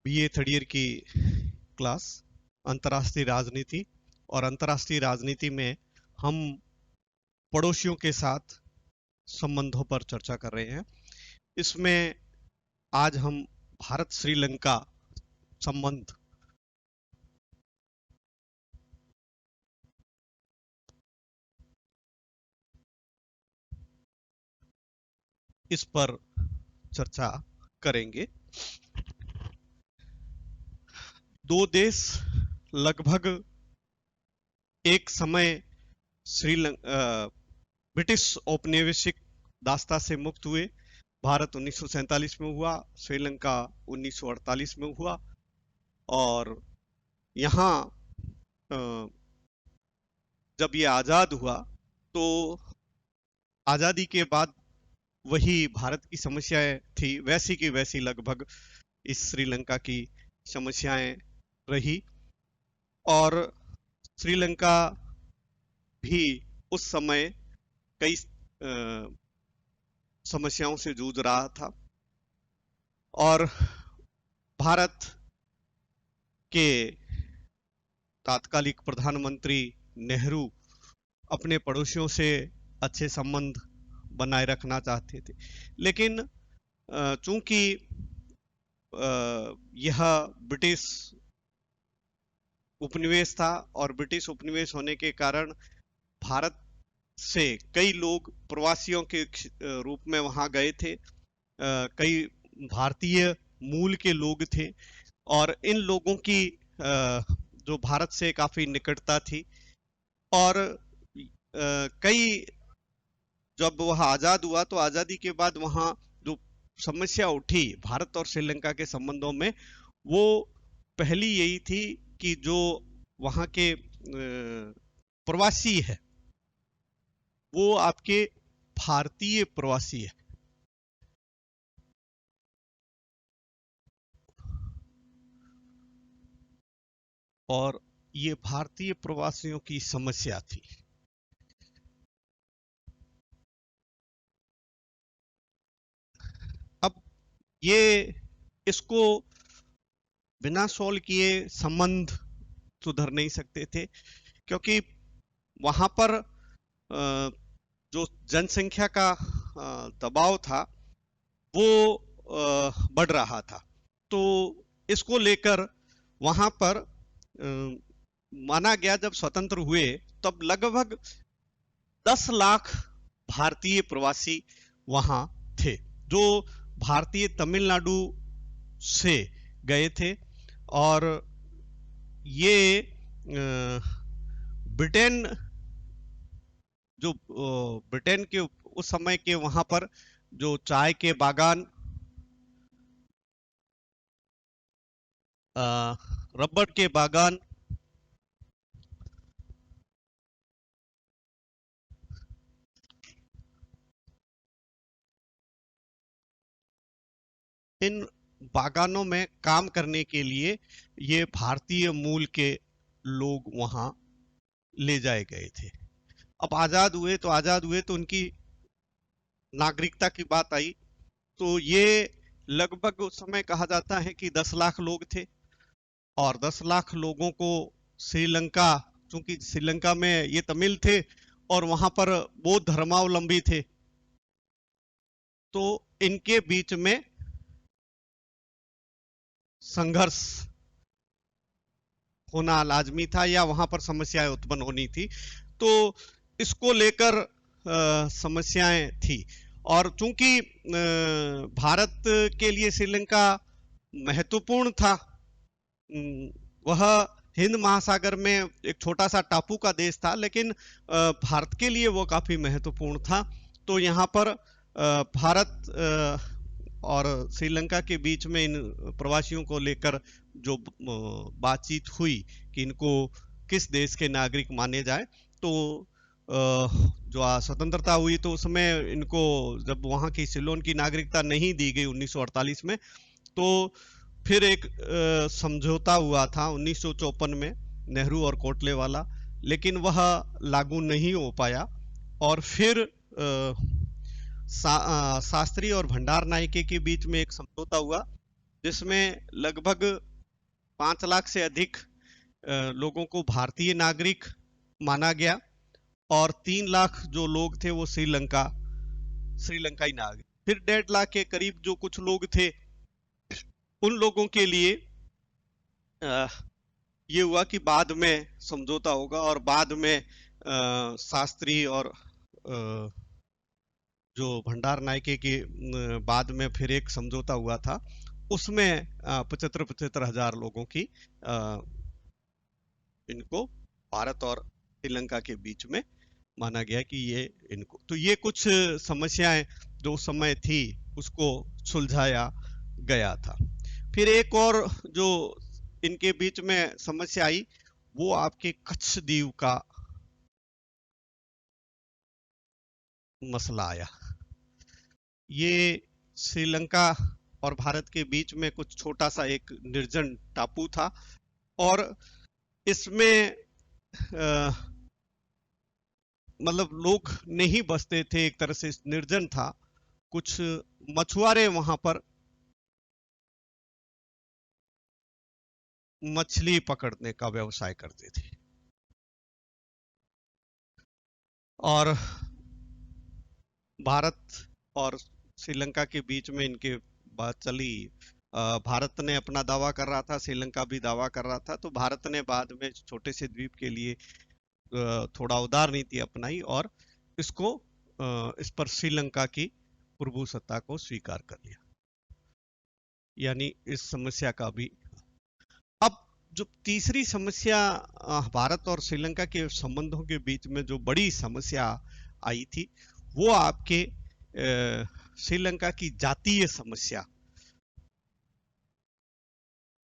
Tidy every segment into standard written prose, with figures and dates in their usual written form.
BA third year की class अंतर्राष्ट्रीय राजनीति। और अंतर्राष्ट्रीय राजनीति में हम पड़ोसियों के साथ संबंधों पर चर्चा कर रहे हैं। इसमें आज हम भारत श्रीलंका संबंध इस पर चर्चा करेंगे। दो देश लगभग एक समय ब्रिटिश औपनिवेशिक दासता से मुक्त हुए। भारत 1947 में हुआ, श्रीलंका 1948 में हुआ। और यहाँ जब ये आज़ाद हुआ तो आज़ादी के बाद वही भारत की समस्याएं थी, वैसी की वैसी लगभग इस श्रीलंका की समस्याएं रही। और श्रीलंका भी उस समय कई समस्याओं से जूझ रहा था। और भारत के तात्कालिक प्रधानमंत्री नेहरू अपने पड़ोसियों से अच्छे संबंध बनाए रखना चाहते थे, लेकिन चूंकि यह ब्रिटिश उपनिवेश था और ब्रिटिश उपनिवेश होने के कारण भारत से कई लोग प्रवासियों के रूप में वहां गए थे। कई भारतीय मूल के लोग थे और इन लोगों की जो भारत से काफी निकटता थी। और कई जब वह आजाद हुआ तो आजादी के बाद वहां जो समस्या उठी भारत और श्रीलंका के संबंधों में, वो पहली यही थी कि जो वहां के प्रवासी है वो आपके भारतीय प्रवासी है। और ये भारतीय प्रवासियों की समस्या थी। अब ये इसको बिना सॉल्व किए संबंध सुधर नहीं सकते थे, क्योंकि वहां पर जो जनसंख्या का दबाव था वो बढ़ रहा था। तो इसको लेकर वहां पर माना गया, जब स्वतंत्र हुए तब लगभग 10 लाख भारतीय प्रवासी वहां थे, जो भारतीय तमिलनाडु से गए थे। और ये ब्रिटेन, जो ब्रिटेन के उस समय के वहां पर जो चाय के बागान, रबड़ के बागान, इन बागानों में काम करने के लिए ये भारतीय मूल के लोग वहां ले जाए गए थे। अब आजाद हुए तो उनकी नागरिकता की बात आई, तो ये लगभग उस समय कहा जाता है कि 10 लाख लोग थे। और 10 लाख लोगों को श्रीलंका, चूंकि श्रीलंका में ये तमिल थे और वहां पर बौद्ध धर्मावलंबी थे, तो इनके बीच में संघर्ष होना लाजमी था या वहां पर समस्याएं उत्पन्न होनी थी। तो इसको लेकर समस्याएं थी। और चूंकि भारत के लिए श्रीलंका महत्वपूर्ण था, वह हिंद महासागर में एक छोटा सा टापू का देश था, लेकिन भारत के लिए वो काफी महत्वपूर्ण था। तो यहाँ पर भारत और श्रीलंका के बीच में इन प्रवासियों को लेकर जो बातचीत हुई कि इनको किस देश के नागरिक माने जाए, तो जो स्वतंत्रता हुई तो उसमें इनको जब वहां की सिलोन की नागरिकता नहीं दी गई 1948 में, तो फिर एक समझौता हुआ था 1954 में नेहरू और कोटले वाला, लेकिन वह लागू नहीं हो पाया। और फिर शास्त्री और भंडार नायके के बीच में एक समझौता हुआ जिसमें लगभग 5 लाख से अधिक लोगों को भारतीय नागरिक माना गया और 3 लाख जो लोग थे वो श्रीलंकाई नागरिक। फिर 1.5 लाख के करीब जो कुछ लोग थे, उन लोगों के लिए ये हुआ कि बाद में समझौता होगा और बाद में शास्त्री और जो भंडार नायके के बाद में फिर एक समझौता हुआ था, उसमें 75 हजार लोगों की इनको भारत और श्रीलंका के बीच में माना गया कि ये इनको, तो ये कुछ समस्याएं जो उस समय थी उसको सुलझाया गया था। फिर एक और जो इनके बीच में समस्या आई वो आपके कच्छ द्वीप का मसला आया। ये श्रीलंका और भारत के बीच में कुछ छोटा सा एक निर्जन टापू था और इसमें मतलब लोग नहीं बसते थे, एक तरह से निर्जन था। कुछ मछुआरे वहां पर मछली पकड़ने का व्यवसाय करते थे और भारत और श्रीलंका के बीच में इनके बात चली। भारत ने अपना दावा कर रहा था, श्रीलंका भी दावा कर रहा था, तो भारत ने बाद में छोटे से द्वीप के लिए थोड़ा उदार नीति अपनाई और इसको इस पर श्रीलंका की प्रभुसत्ता को स्वीकार कर लिया। यानी इस समस्या का भी अब जो तीसरी समस्या भारत और श्रीलंका के संबंधों के बीच में जो बड़ी समस्या आई थी वो आपके श्रीलंका की जातीय समस्या,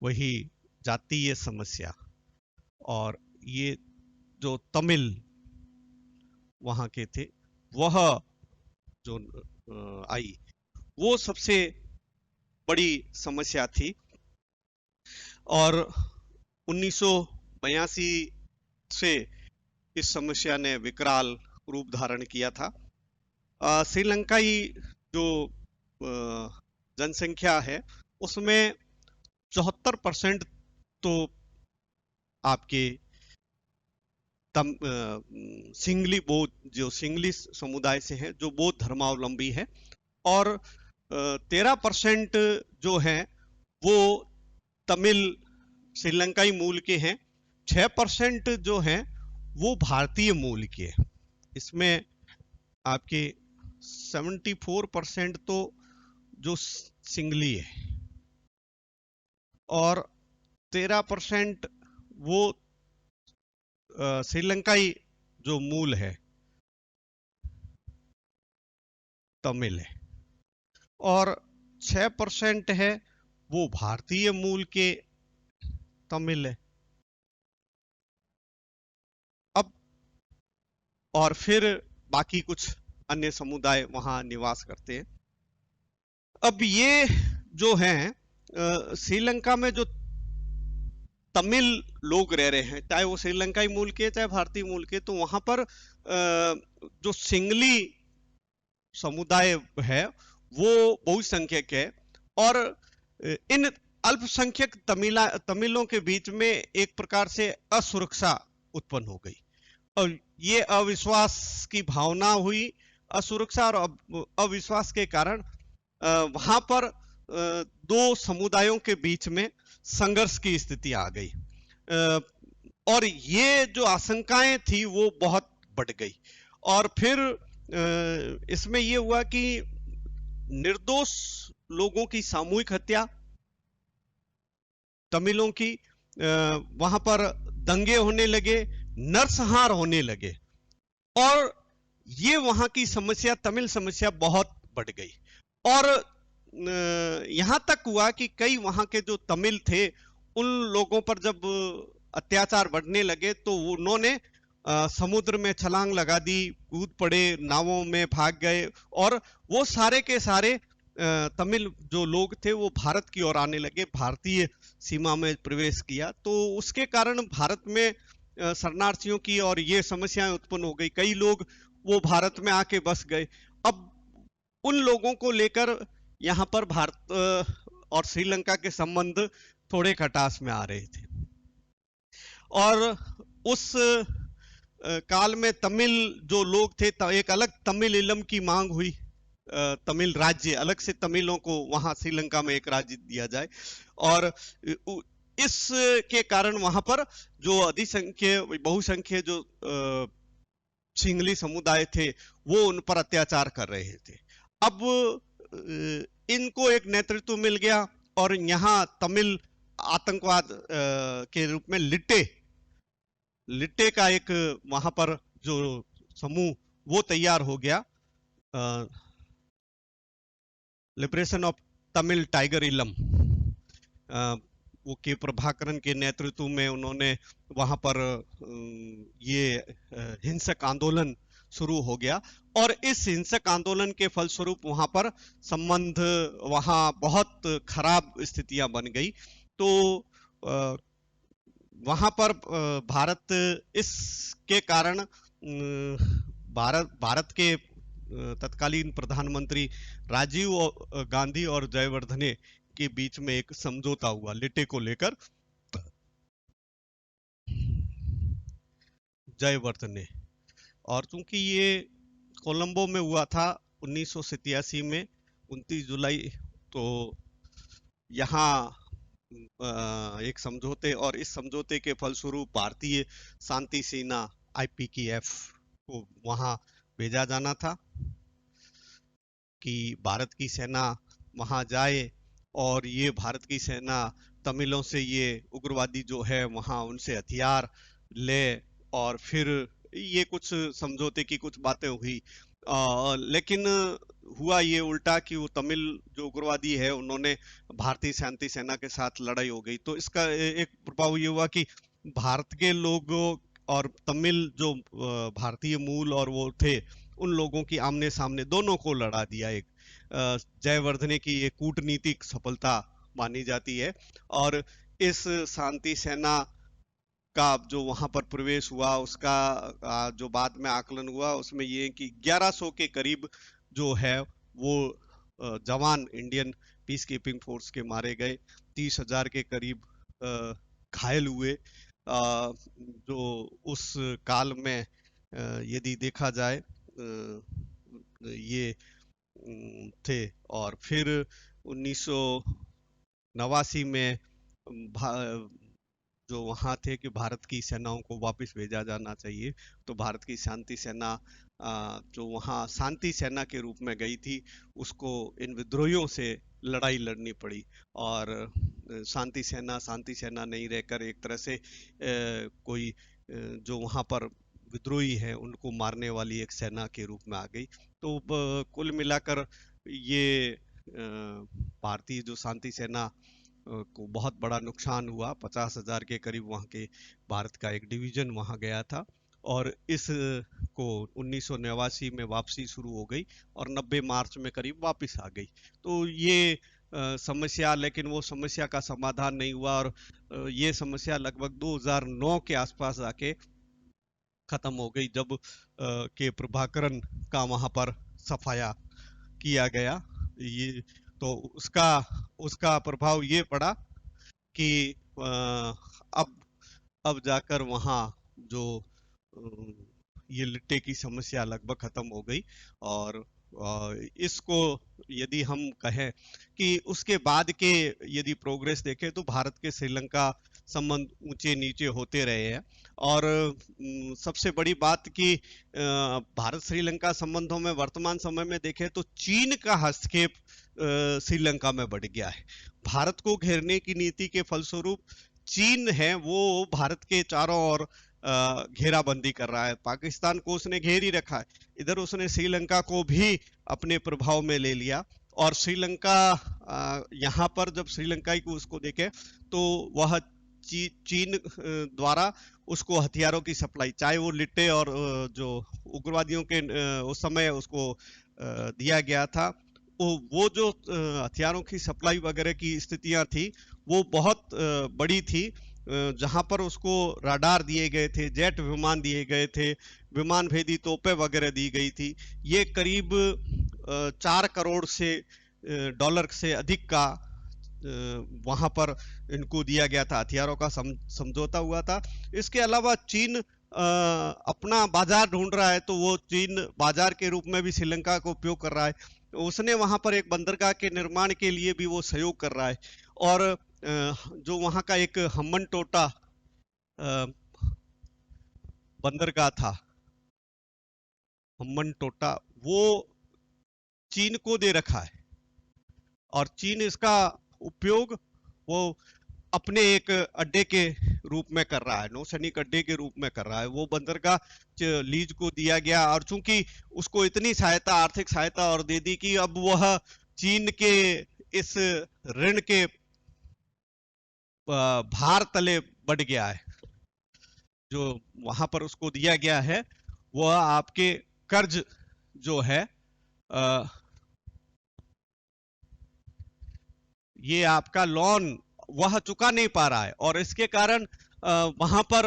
वही जातीय समस्या। और ये जो तमिल वहां के थे वह जो आई वो सबसे बड़ी समस्या थी और 1982 से इस समस्या ने विकराल रूप धारण किया था। श्रीलंकाई जो जनसंख्या है उसमें 74% तो आपके सिंगली बौद्ध, जो सिंगली समुदाय से है, जो बौद्ध धर्मावलंबी है, और 13% जो है वो तमिल श्रीलंकाई मूल के हैं, 6% जो हैं वो भारतीय मूल के हैं। इसमें आपके 74% तो जो सिंगली है और 13% वो श्रीलंकाई जो मूल है तमिल है और 6% है वो भारतीय मूल के तमिल है। अब और फिर बाकी कुछ अन्य समुदाय वहां निवास करते हैं। अब ये जो हैं श्रीलंका में जो तमिल लोग रह रहे हैं, चाहे वो श्रीलंकाई मूल के चाहे भारतीय मूल के, तो वहां पर जो सिंगली समुदाय है वो बहुसंख्यक है और इन अल्पसंख्यक तमिलों के बीच में एक प्रकार से असुरक्षा उत्पन्न हो गई और ये अविश्वास की भावना हुई। असुरक्षा और अविश्वास के कारण वहां पर दो समुदायों के बीच में संघर्ष की स्थिति आ गई और ये जो आशंकाएं थी वो बहुत बढ़ गई। और फिर इसमें ये हुआ कि निर्दोष लोगों की सामूहिक हत्या, तमिलों की वहां पर दंगे होने लगे, नरसंहार होने लगे और ये वहां की समस्या, तमिल समस्या बहुत बढ़ गई। और यहां तक हुआ कि कई वहां के जो तमिल थे उन लोगों पर जब अत्याचार बढ़ने लगे तो उन्होंने समुद्र में छलांग लगा दी, कूद पड़े, नावों में भाग गए और वो सारे के सारे तमिल जो लोग थे वो भारत की ओर आने लगे, भारतीय सीमा में प्रवेश किया। तो उसके कारण भारत में शरणार्थियों की और ये समस्याएं उत्पन्न हो गई, कई लोग वो भारत में आके बस गए। अब उन लोगों को लेकर यहाँ पर भारत और श्रीलंका के संबंध थोड़े खटास में आ रहे थे। और उस काल में तमिल जो लोग थे, एक अलग तमिल इलम की मांग हुई, तमिल राज्य, अलग से तमिलों को वहां श्रीलंका में एक राज्य दिया जाए। और इस के कारण वहां पर जो बहुसंख्य जो सिंगली समुदाय थे वो उन पर अत्याचार कर रहे थे। अब इनको एक नेतृत्व मिल गया और यहाँ तमिल आतंकवाद के रूप में लिट्टे का एक वहां पर जो समूह वो तैयार हो गया, लिबरेशन ऑफ तमिल टाइगर इलम। वो के प्रभाकरन के नेतृत्व में उन्होंने वहां पर ये हिंसक आंदोलन शुरू हो गया। और इस हिंसक आंदोलन के फलस्वरूप वहां पर संबंध, वहां बहुत खराब स्थितियां बन गई। तो वहां पर भारत इसके कारण भारत के तत्कालीन प्रधानमंत्री राजीव गांधी और जयवर्धने के बीच में एक समझौता हुआ लिट्टे को लेकर। जयवर्धने, और चूंकि ये कोलंबो में हुआ था 1987 में 29 जुलाई, तो यहाँ एक समझौते, और इस समझौते के फलस्वरूप भारतीय शांति सेना IPKF को वहां भेजा जाना था कि भारत की सेना वहां जाए और ये भारत की सेना तमिलों से ये उग्रवादी जो है वहां उनसे हथियार ले। और फिर ये कुछ समझौते की कुछ बातें हुई, लेकिन हुआ ये उल्टा कि वो तमिल जो उग्रवादी है उन्होंने भारतीय शांति सेना के साथ लड़ाई हो गई। तो इसका एक प्रभाव ये हुआ कि भारत के लोगों और तमिल जो भारतीय मूल और वो थे उन लोगों की आमने सामने दोनों को लड़ा दिया। एक जयवर्धने की ये कूटनीतिक सफलता मानी जाती है। और इस शांति सेना का जो वहां पर प्रवेश हुआ उसका जो बाद में आकलन हुआ उसमें ये कि 1100 के करीब जो है वो जवान इंडियन पीस कीपिंग फोर्स के मारे गए, 30,000 के करीब घायल हुए, जो उस काल में यदि देखा जाए ये थे। और फिर 1989 में जो वहां थे कि भारत की सेनाओं को वापस भेजा जाना चाहिए, तो भारत की शांति सेना जो वहां शांति सेना के रूप में गई थी उसको इन विद्रोहियों से लड़ाई लड़नी पड़ी। और शांति सेना नहीं रहकर एक तरह से कोई जो वहां पर विद्रोही है उनको मारने वाली एक सेना के रूप में आ गई। तो कुल मिलाकर ये भारतीय जो शांति सेना को बहुत बड़ा नुकसान हुआ। 50,000 के करीब वहां के भारत का एक डिवीजन वहां गया था। और इस को 1989 में वापसी शुरू हो गई और 90 मार्च में करीब वापस आ गई। तो ये समस्या, लेकिन वो समस्या का समाधान नहीं हुआ और ये समस्या लगभग 2009 के आसपास आके खत्म हो गई, जब के प्रभाकरन का वहां पर सफाया किया गया। ये तो उसका प्रभाव ये पड़ा कि अब जाकर वहाँ जो ये लिट्टे की समस्या लगभग खत्म हो गई। और इसको यदि हम कहें कि उसके बाद के यदि प्रोग्रेस देखें तो भारत के श्रीलंका संबंध ऊंचे नीचे होते रहे हैं। और सबसे बड़ी बात कि भारत श्रीलंका संबंधों में वर्तमान समय में देखें तो चीन का हस्तक्षेप श्रीलंका में बढ़ गया है। भारत को घेरने की नीति के फलस्वरूप चीन है वो भारत के चारों ओर घेराबंदी कर रहा है। पाकिस्तान को उसने घेर ही रखा है, इधर उसने श्रीलंका को भी अपने प्रभाव में ले लिया। और श्रीलंका यहाँ पर जब श्रीलंकाई को उसको देखे तो वह चीन द्वारा उसको हथियारों की सप्लाई, चाहे वो लिट्टे और जो उग्रवादियों के उस समय उसको दिया गया था, वो जो हथियारों की सप्लाई वगैरह की स्थितियां थी वो बहुत बड़ी थी, जहां पर उसको राडार दिए गए थे, जेट विमान दिए गए थे, विमान भेदी तोपें वगैरह दी गई थी। ये करीब 4 करोड़ से डॉलर से अधिक का वहां पर इनको दिया गया था, हथियारों का समझौता हुआ था। इसके अलावा चीन अपना बाजार ढूंढ रहा है, तो वो चीन बाजार के रूप में भी श्रीलंका का उपयोग कर रहा है। उसने वहां पर एक बंदरगाह के निर्माण के लिए भी वो सहयोग कर रहा है। और जो वहां का एक हम्मन टोटा बंदरगाह था, हम्मन टोटा, वो चीन को दे रखा है, और चीन इसका उपयोग वो अपने एक अड्डे के रूप में कर रहा है, नौसैनिक अड्डे के रूप में कर रहा है। वो बंदरगाह लीज को दिया गया, और चूंकि उसको इतनी सहायता, आर्थिक सहायता और दे दी कि अब वह चीन के इस ऋण के भार तले बढ़ गया है। जो वहां पर उसको दिया गया है, वह आपके कर्ज जो है, ये आपका लोन वह चुका नहीं पा रहा है, और इसके कारण वहां पर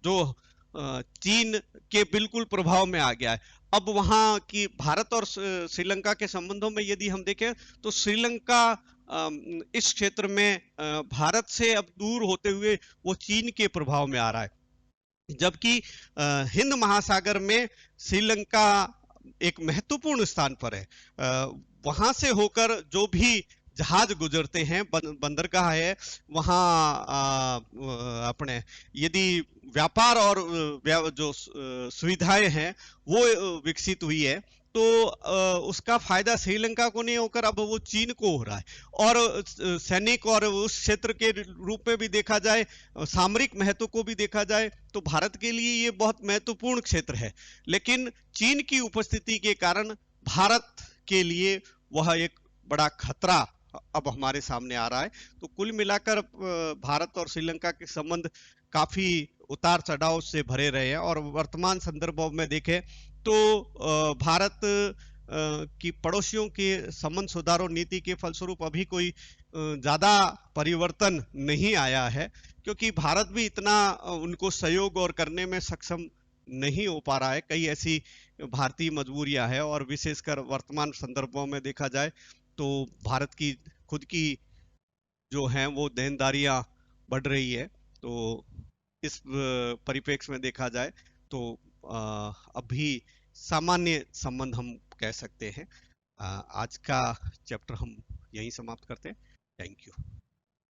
जो चीन के बिल्कुल प्रभाव में आ गया है। अब वहां की भारत और श्रीलंका के संबंधों में यदि हम देखें, तो श्रीलंका इस क्षेत्र में भारत से अब दूर होते हुए वो चीन के प्रभाव में आ रहा है। जबकि हिंद महासागर में श्रीलंका एक महत्वपूर्ण स्थान पर है। वहां से होकर जो भी जहाज गुजरते हैं, बंदरगाह है वहां, अपने यदि व्यापार और जो सुविधाएं हैं वो विकसित हुई है, तो उसका फायदा श्रीलंका को नहीं होकर अब वो चीन को हो रहा है। और सैनिक और उस क्षेत्र के रूप में भी देखा जाए, सामरिक महत्व को भी देखा जाए, तो भारत के लिए ये बहुत महत्वपूर्ण क्षेत्र है। लेकिन चीन की उपस्थिति के कारण भारत के लिए वह एक बड़ा खतरा अब हमारे सामने आ रहा है। तो कुल मिलाकर भारत और श्रीलंका के संबंध काफी उतार चढ़ाव से भरे रहे हैं, और वर्तमान संदर्भों में देखें तो भारत की पड़ोसियों के संबंध सुधारों नीति के फलस्वरूप अभी कोई ज्यादा परिवर्तन नहीं आया है, क्योंकि भारत भी इतना उनको सहयोग और करने में सक्षम नहीं हो पा रहा है। कई ऐसी भारतीय मजबूरियां हैं, और विशेषकर वर्तमान संदर्भों में देखा जाए तो भारत की खुद की जो हैं वो देनदारियां बढ़ रही है। तो इस परिप्रेक्ष्य में देखा जाए तो अभी सामान्य संबंध हम कह सकते हैं। आज का चैप्टर हम यहीं समाप्त करते हैं। Thank you.